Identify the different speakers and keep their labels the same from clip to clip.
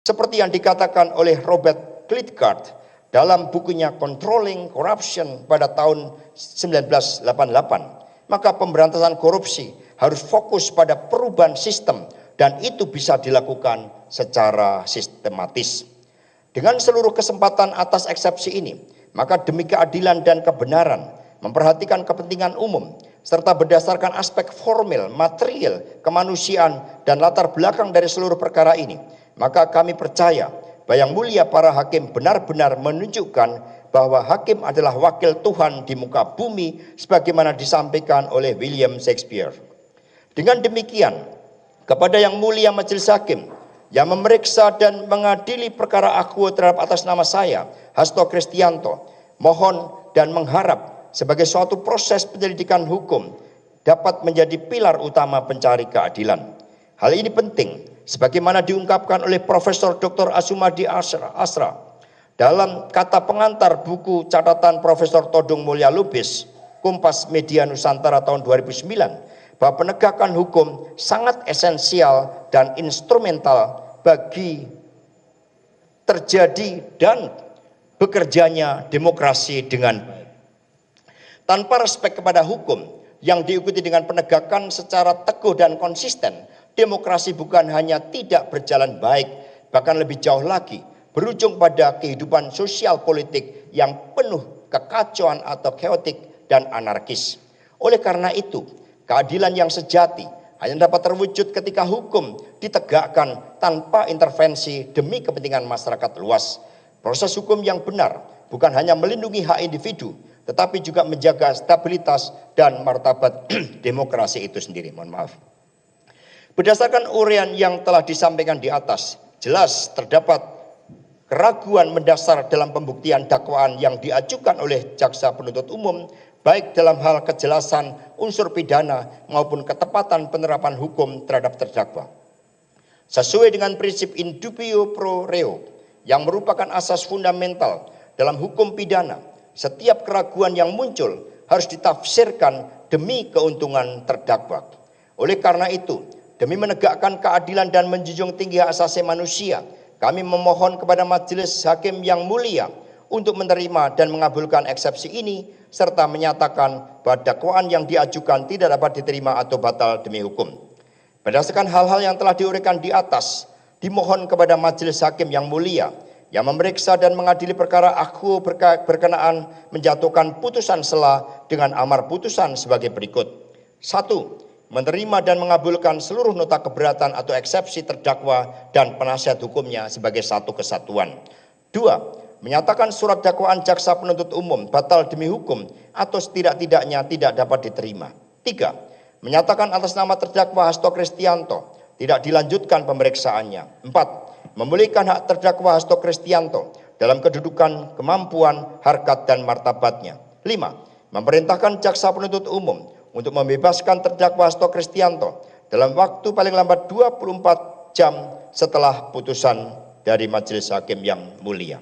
Speaker 1: Seperti yang dikatakan oleh Robert Klitgard dalam bukunya Controlling Corruption pada tahun 1988, maka pemberantasan korupsi harus fokus pada perubahan sistem dan itu bisa dilakukan secara sistematis. Dengan seluruh kesempatan atas eksepsi ini, maka demi keadilan dan kebenaran, memperhatikan kepentingan umum, serta berdasarkan aspek formil, material, kemanusiaan, dan latar belakang dari seluruh perkara ini, maka kami percaya bahwa yang mulia para hakim benar-benar menunjukkan bahwa hakim adalah wakil Tuhan di muka bumi sebagaimana disampaikan oleh William Shakespeare. Dengan demikian, kepada yang mulia majelis hakim yang memeriksa dan mengadili perkara aku terhadap atas nama saya, Hasto Kristianto, mohon dan mengharap sebagai suatu proses penyelidikan hukum dapat menjadi pilar utama pencari keadilan. Hal ini penting sebagaimana diungkapkan oleh Profesor Dr. Asumadi Asra dalam kata pengantar buku catatan Profesor Todung Mulya Lubis, Kompas Media Nusantara tahun 2009, bahwa penegakan hukum sangat esensial dan instrumental bagi terjadi dan bekerjanya demokrasi dengan baik. Tanpa respek kepada hukum yang diikuti dengan penegakan secara teguh dan konsisten, demokrasi bukan hanya tidak berjalan baik, bahkan lebih jauh lagi, berujung pada kehidupan sosial politik yang penuh kekacauan atau chaotic dan anarkis. Oleh karena itu, keadilan yang sejati hanya dapat terwujud ketika hukum ditegakkan tanpa intervensi demi kepentingan masyarakat luas. Proses hukum yang benar bukan hanya melindungi hak individu, tetapi juga menjaga stabilitas dan martabat demokrasi itu sendiri. Mohon maaf. Berdasarkan uraian yang telah disampaikan di atas, jelas terdapat keraguan mendasar dalam pembuktian dakwaan yang diajukan oleh jaksa penuntut umum, baik dalam hal kejelasan unsur pidana maupun ketepatan penerapan hukum terhadap terdakwa. Sesuai dengan prinsip in dubio pro reo yang merupakan asas fundamental dalam hukum pidana, setiap keraguan yang muncul harus ditafsirkan demi keuntungan terdakwa. Oleh karena itu, demi menegakkan keadilan dan menjunjung tinggi hak asasi manusia, kami memohon kepada majelis hakim yang mulia untuk menerima dan mengabulkan eksepsi ini serta menyatakan bahwa dakwaan yang diajukan tidak dapat diterima atau batal demi hukum. Berdasarkan hal-hal yang telah diuraikan di atas, dimohon kepada majelis hakim yang mulia yang memeriksa dan mengadili perkara aku berkenaan menjatuhkan putusan sela dengan amar putusan sebagai berikut. 1. Menerima dan mengabulkan seluruh nota keberatan atau eksepsi terdakwa dan penasihat hukumnya sebagai satu kesatuan. 2. Menyatakan surat dakwaan jaksa penuntut umum batal demi hukum atau setidak-tidaknya tidak dapat diterima. 3. Menyatakan atas nama terdakwa Hasto Kristianto tidak dilanjutkan pemeriksaannya. 4. Memulihkan hak terdakwa Hasto Kristianto dalam kedudukan, kemampuan, harkat dan martabatnya. 5. Memerintahkan jaksa penuntut umum untuk membebaskan terdakwa Hasto Kristianto dalam waktu paling lambat 24 jam setelah putusan dari majelis hakim yang mulia.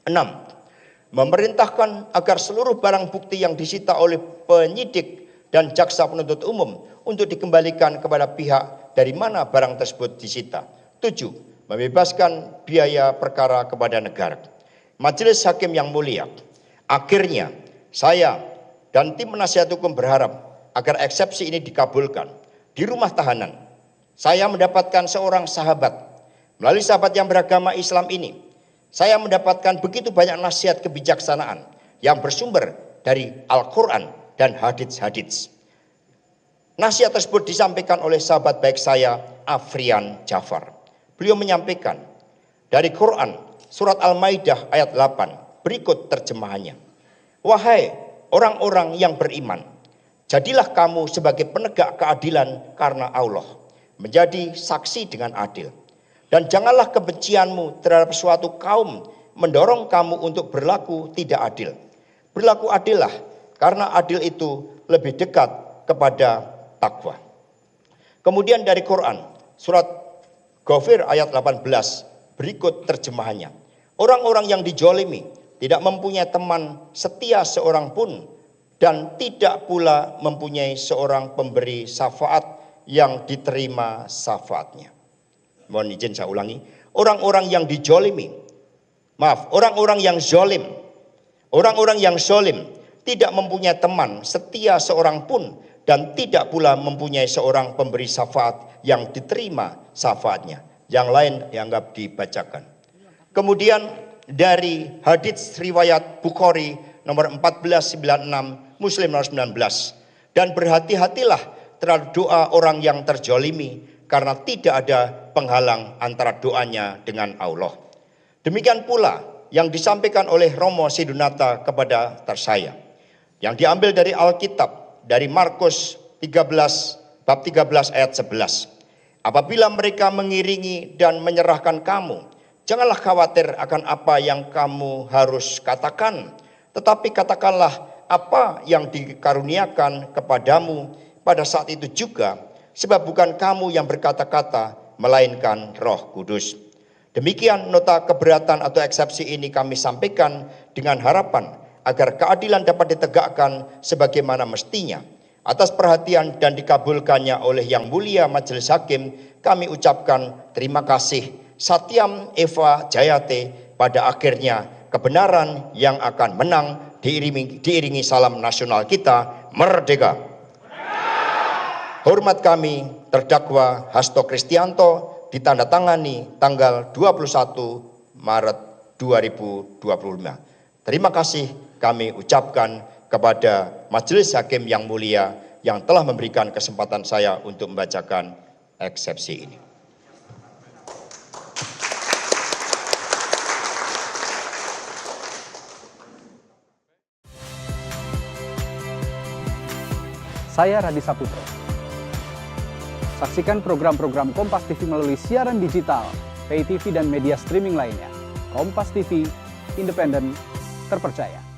Speaker 1: 6. Memerintahkan agar seluruh barang bukti yang disita oleh penyidik dan jaksa penuntut umum untuk dikembalikan kepada pihak dari mana barang tersebut disita. 7. Membebaskan biaya perkara kepada negara. Majelis hakim yang mulia, akhirnya saya dan tim penasihat hukum berharap agar eksepsi ini dikabulkan. Di rumah tahanan, saya mendapatkan seorang sahabat. Melalui sahabat yang beragama Islam ini, saya mendapatkan begitu banyak nasihat kebijaksanaan yang bersumber dari Al-Quran dan hadits-hadits. Nasihat tersebut disampaikan oleh sahabat baik saya, Afrian Jafar. Beliau menyampaikan dari Quran, surat Al-Maidah ayat 8, berikut terjemahannya. Wahai orang-orang yang beriman, jadilah kamu sebagai penegak keadilan karena Allah, menjadi saksi dengan adil. Dan janganlah kebencianmu terhadap suatu kaum mendorong kamu untuk berlaku tidak adil. Berlaku adillah, karena adil itu lebih dekat kepada takwa. Kemudian dari Quran, surat Ghafir ayat 18, berikut terjemahannya. Orang-orang yang dijolimi tidak mempunyai teman setia seorang pun, dan tidak pula mempunyai seorang pemberi syafaat yang diterima syafaatnya. Mohon izin saya ulangi. orang-orang yang dijolimi, orang-orang yang zolim, orang-orang yang zolim tidak mempunyai teman setia seorang pun dan tidak pula mempunyai seorang pemberi syafaat yang diterima syafaatnya. Yang lain dianggap dibacakan. Kemudian dari hadits riwayat Bukhari nomor 1496, Muslim nomor 19. Dan berhati-hatilah terhadap doa orang yang terjolimi karena tidak ada penghalang antara doanya dengan Allah. Demikian pula yang disampaikan oleh Romo Sidunata kepada tersaya, yang diambil dari Alkitab, dari Markus 13, bab 13 ayat 11. Apabila mereka mengiringi dan menyerahkan kamu, janganlah khawatir akan apa yang kamu harus katakan, tetapi katakanlah apa yang dikaruniakan kepadamu pada saat itu juga, sebab bukan kamu yang berkata-kata, melainkan Roh Kudus. Demikian nota keberatan atau eksepsi ini kami sampaikan dengan harapan agar keadilan dapat ditegakkan sebagaimana mestinya. Atas perhatian dan dikabulkannya oleh Yang Mulia Majelis Hakim, kami ucapkan terima kasih. Satyam Eva Jayate, pada akhirnya kebenaran yang akan menang, diiringi salam nasional kita, merdeka. Hormat kami terdakwa Hasto Kristianto ditandatangani tanggal 21 Maret 2025. Terima kasih kami ucapkan kepada Majelis Hakim yang mulia yang telah memberikan kesempatan saya untuk membacakan eksepsi ini.
Speaker 2: Saya Radi Saputro. Saksikan program-program Kompas TV melalui siaran digital, pay TV dan media streaming lainnya. Kompas TV, independen, terpercaya.